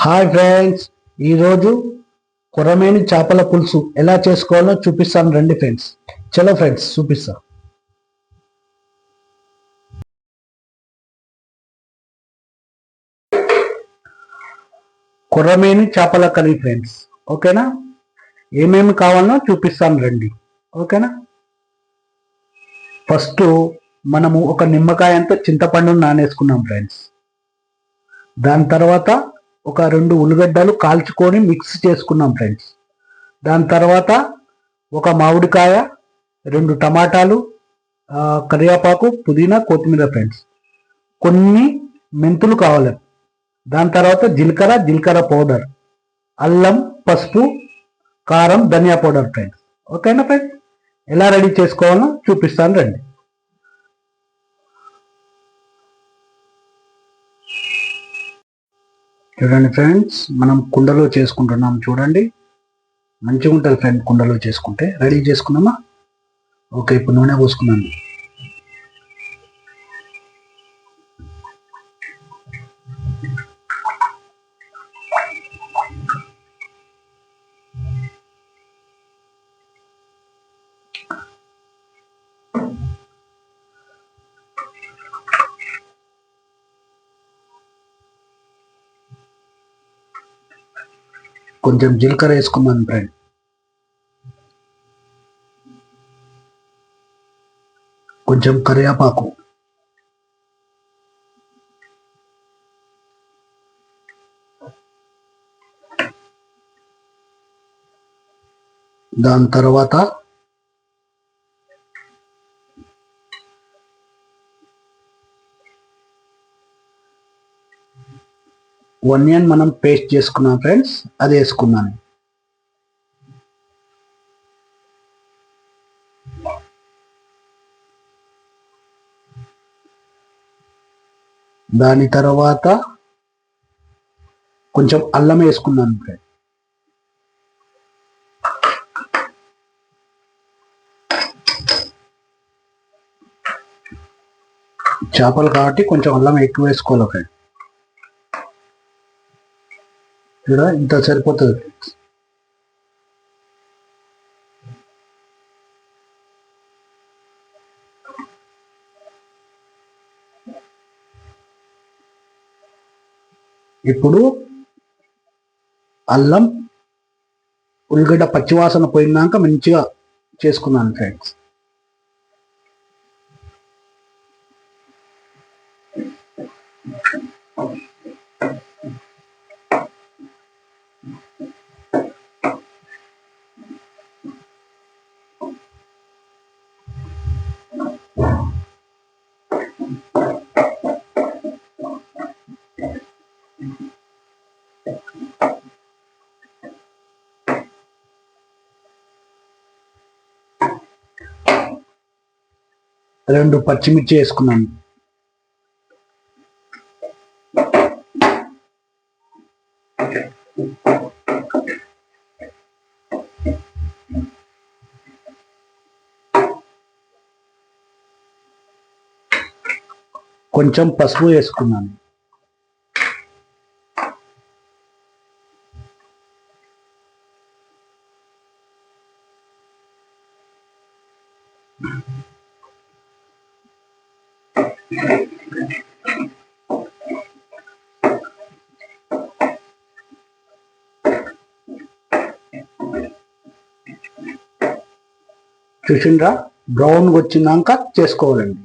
Hi friends, ఈరోజు కొరమేని చేపల పులుసు ఎలా చేసుకోవాలో చూపిస్తాను రండి ఫ్రెండ్స్. చలో ఫ్రెండ్స్ చూపిస్తా. కొరమేని చేపల కర్రీ ఫ్రెండ్స్, ఓకేనా? ఏమేమి కావాలనో చూపిస్తాను రండి, ఓకేనా? ఫస్ట్ మనము ఒక నిమ్మకాయ అంతా చింతపండు నానేసుకున్నాం ఫ్రెండ్స్. దాని తర్వాత ఒక 2 ఉల్లిగడ్డలు కాల్చుకొని మిక్స్ చేసుకున్నాం ఫ్రెండ్స్. దాని తర్వాత ఒక మామిడికాయ, 2 టమాటాలు, కరివేపాకు, పుదీనా, కొత్తిమీర ఫ్రెండ్స్. కొన్ని మెంతులు కావాలి. దాని తర్వాత జీలకర్ర పౌడర్, అల్లం, పసుపు, కారం, ధనియా పౌడర్ ఫ్రెండ్స్, ఓకేనా ఫ్రెండ్స్? ఎలా రెడీ చేసుకోవాలో చూపిస్తాను రండి. చూడండి ఫ్రెండ్స్, మనం కుండలో చేసుకుంటున్నాం. చూడండి, మంచిగా ఉంటుంది ఫ్రెండ్ కుండలో చేసుకుంటే. రెడీ చేసుకున్నామా? ఓకే, ఇప్పుడు నూనె పోసుకున్నాను. కొంచెం జీలకర్ర వేసుకున్నాను ఫ్రెండ్. కొంచెం కరివేపాకు, దాని తర్వాత ఆనియన్ మనం పేస్ట్ చేసుకున్నాం ఫ్రెండ్స్, అది వేసుకున్నాను. దాని తర్వాత కొంచెం అల్లం వేసుకున్నాను ఫ్రెండ్. చేపలు కాబట్టి కొంచెం అల్లం ఎక్కువ వేసుకోవాలి ఫ్రెండ్. చూడ, ఇంత సరిపోతుంది ఫ్రెండ్స్. ఇప్పుడు అల్లం ఉల్లిగడ్డ పచ్చివాసన పోయినాక మంచిగా చేసుకున్నాను ఫ్రెండ్స్. రెండు పచ్చిమిర్చి వేసుకున్నాను. కొంచెం పసుపు వేసుకున్నాను. చూసిండ్రా, బ్రౌన్గా వచ్చినాక చేసుకోవాలండి.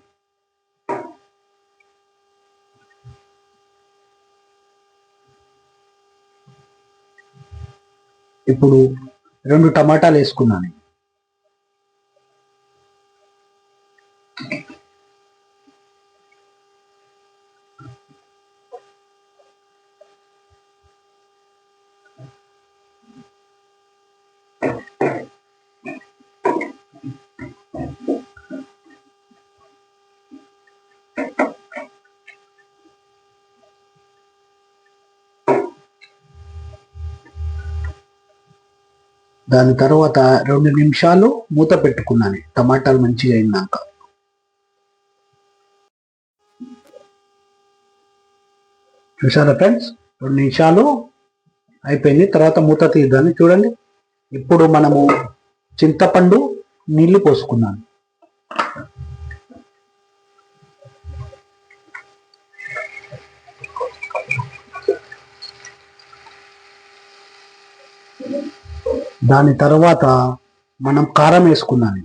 ఇప్పుడు 2 టమాటాలు వేసుకున్నాను. దాని తర్వాత 2 నిమిషాలు మూత పెట్టుకున్నాను, టమాటాలు మంచిగా అయినాక. చూసారా ఫ్రెండ్స్, 2 నిమిషాలు అయిపోయింది. తర్వాత మూత తీద్దాన్ని చూడండి. ఇప్పుడు మనము చింతపండు నీళ్లు పోసుకున్నాను. దాని తర్వాత మనం కారం వేసుకున్నాను.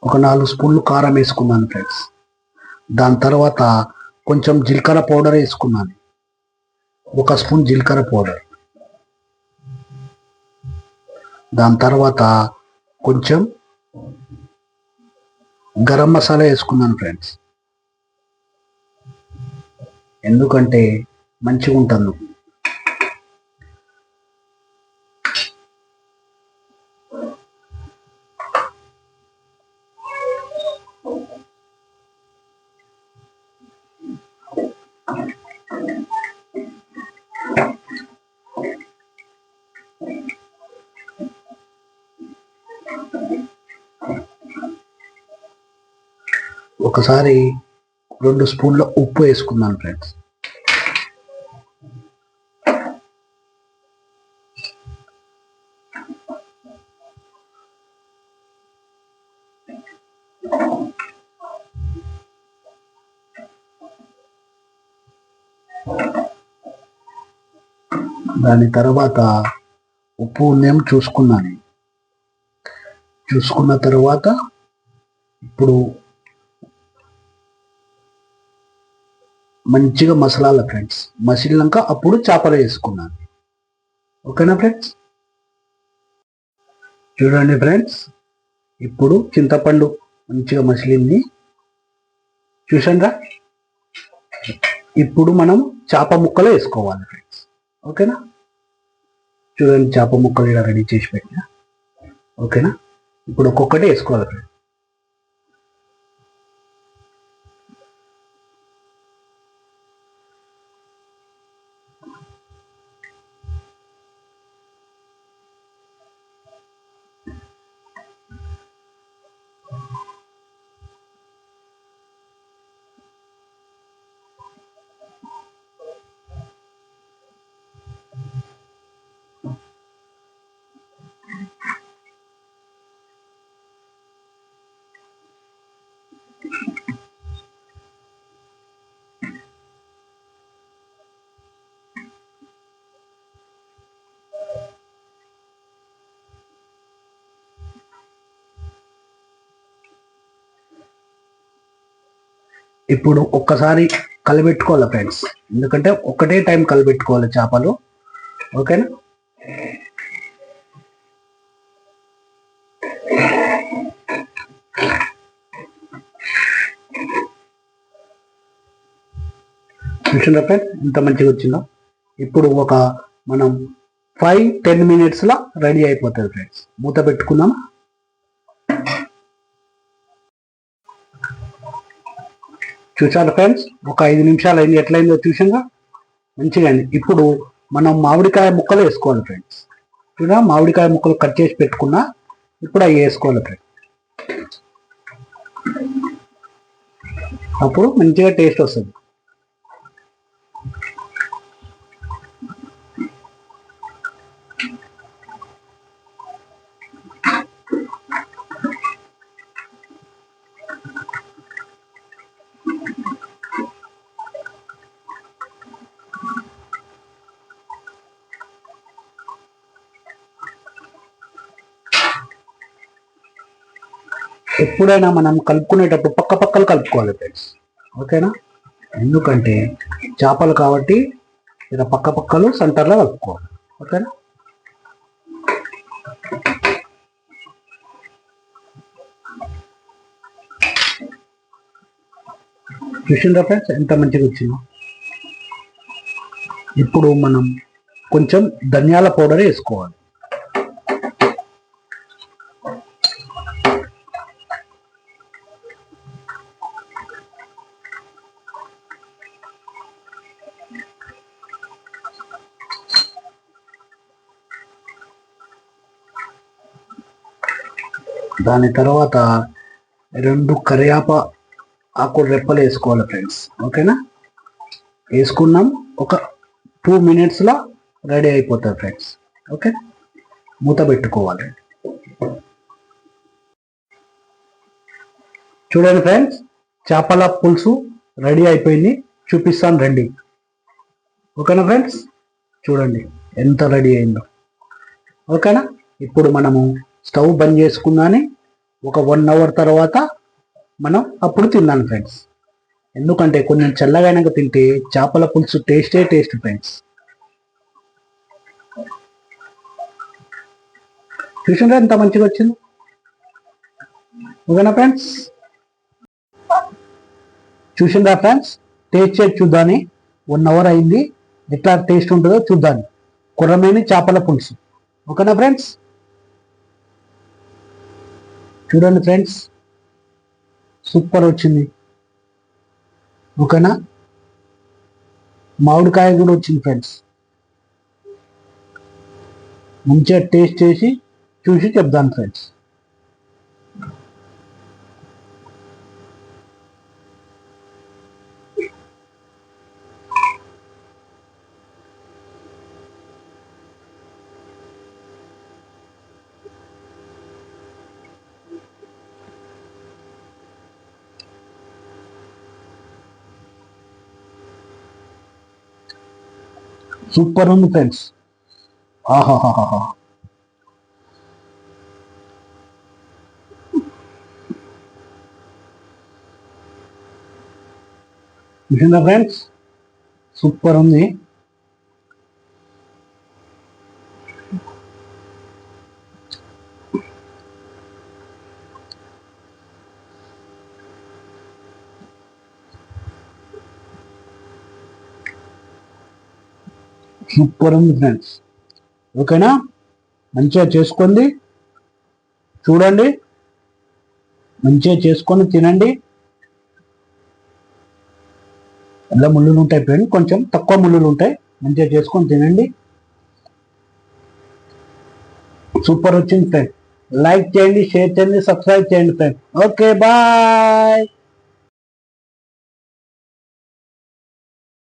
ఒక 4 స్పూన్లు కారం వేసుకున్నాను ఫ్రెండ్స్. దాని తర్వాత కొంచెం జీలకర్ర పౌడర్ వేసుకున్నాను. 1 స్పూన్ జీలకర్ర పౌడర్. దాని తర్వాత కొంచెం గరం మసాలా వేసుకున్నాను ఫ్రెండ్స్, ఎందుకంటే మంచిగా ఉంటుంది. ఒకసారి 2 స్పూన్ల ఉప్పు వేసుకున్నాను ఫ్రెండ్స్. దాని తర్వాత ఉప్పు ఉందేమో చూసుకున్నాను. చూసుకున్న తర్వాత ఇప్పుడు మంచిగా మసాలా ఫ్రెండ్స్. మసిలినాక అప్పుడు చేపలు వేసుకున్నాను. ఓకేనా ఫ్రెండ్స్? చూడండి ఫ్రెండ్స్, ఇప్పుడు చింతపండు మంచిగా మసిలింది చూసారా. ఇప్పుడు మనం చేప ముక్కలు వేసుకోవాలి ఫ్రెండ్స్. ఓకేనా? చూడండి, చేప ముక్కలు ఇలా రెడీ చేసి పెట్టినా. ఓకేనా? ఇప్పుడు ఒక్కొక్కటి వేసుకోవాలి ఫ్రెండ్స్. ఇప్పుడు ఒక్కసారి కలిపెట్టుకోవాలి ఫ్రెండ్స్, ఎందుకంటే ఒకటే టైం కలిపెట్టుకోవాలి చేపలు. ఓకేనా? చూసిందా ఫ్రెండ్స్ ఎంత మంచిగా వచ్చిందో. ఇప్పుడు మనం 5-10 మినిట్స్లో రెడీ అయిపోతుంది ఫ్రెండ్స్. మూత పెట్టుకుందాం. చూసారు ఫ్రెండ్స్, ఒక 5 నిమిషాలు అయింది. ఎట్లయిందో చూసాగా, మంచిగా అయింది. ఇప్పుడు మనం మామిడికాయ ముక్కలు వేసుకోవాలి ఫ్రెండ్స్. చూడ, మామిడికాయ ముక్కలు కట్ చేసి పెట్టుకున్నా. ఇప్పుడు అవి వేసుకోవాలి ఫ్రెండ్స్. అప్పుడు మంచిగా టేస్ట్ వస్తుంది. ఎప్పుడైనా మనం కలుపుకునేటప్పుడు పక్క పక్కలు కలుపుకోవాలి ఫ్రెండ్స్. ఓకేనా? ఎందుకంటే చేపలు కాబట్టి ఇలా పక్క పక్కలు సెంటర్లో కలుపుకోవాలి. ఓకేనా? చూసిండ్రా ఫ్రెండ్స్ ఎంత మంచిగా వచ్చిందో. ఇప్పుడు మనం కొంచెం ధనియాల పౌడర్ వేసుకోవాలి. దాని తర్వాత 2 కరివేప ఆకు రెప్పలు వేసుకోవాలి ఫ్రెండ్స్. ఓకేనా, వేసుకున్నాం. ఒక 2 minutesలో రెడీ అయిపోతుంది ఫ్రెండ్స్. ఓకే, మూత పెట్టుకోవాలి. చూడండి ఫ్రెండ్స్, చేపల పులుసు రెడీ అయిపోయింది. చూపిస్తాను రండి. ఓకేనా ఫ్రెండ్స్, చూడండి ఎంత రెడీ అయిందో. ఓకేనా, ఇప్పుడు మనము స్టవ్ బంద్ చేసుకుందాని ఒక 1 hour తర్వాత మనం అప్పుడు తిన్నాను ఫ్రెండ్స్. ఎందుకంటే కొంచెం చల్లగైనాక తింటే చేపల పులుసు టేస్ట్ ఫ్రెండ్స్. చూసిండ్రా ఎంత మంచిగా వచ్చింది. ఓకేనా ఫ్రెండ్స్, చూసిండ్రా ఫ్రెండ్స్, టేస్ట్ చేసి చూద్దాని. 1 hour అయింది, ఎట్లా టేస్ట్ ఉంటుందో చూద్దాం. కొర్రమేని చేపల పులుసు. ఓకేనా ఫ్రెండ్స్, చూడండి ఫ్రెండ్స్, సూపర్ వచ్చింది. ఓకేనా, మామిడికాయ కూడా వచ్చింది ఫ్రెండ్స్. మంచిగా టేస్ట్ చేసి చూసి చెప్తాను ఫ్రెండ్స్. సూపర్ ఉంది ఫ్రెండ్స్. ఆహాహాహా, చూసిందా ఫ్రెండ్స్, సూపర్ ఉంది. సూపర్ ఉంది ఫ్రెండ్స్. ఓకేనా, మంచిగా చేసుకోండి, చూడండి, మంచిగా చేసుకొని తినండి. ఎలా ముళ్ళులు ఉంటాయి ఫ్రెండ్స్, కొంచెం తక్కువ ముళ్ళులు ఉంటాయి. మంచిగా చేసుకొని తినండి. సూపర్ వచ్చింది ఫ్రెండ్. లైక్ చేయండి, షేర్ చేయండి, సబ్స్క్రైబ్ చేయండి ఫ్రెండ్. Okay, bye.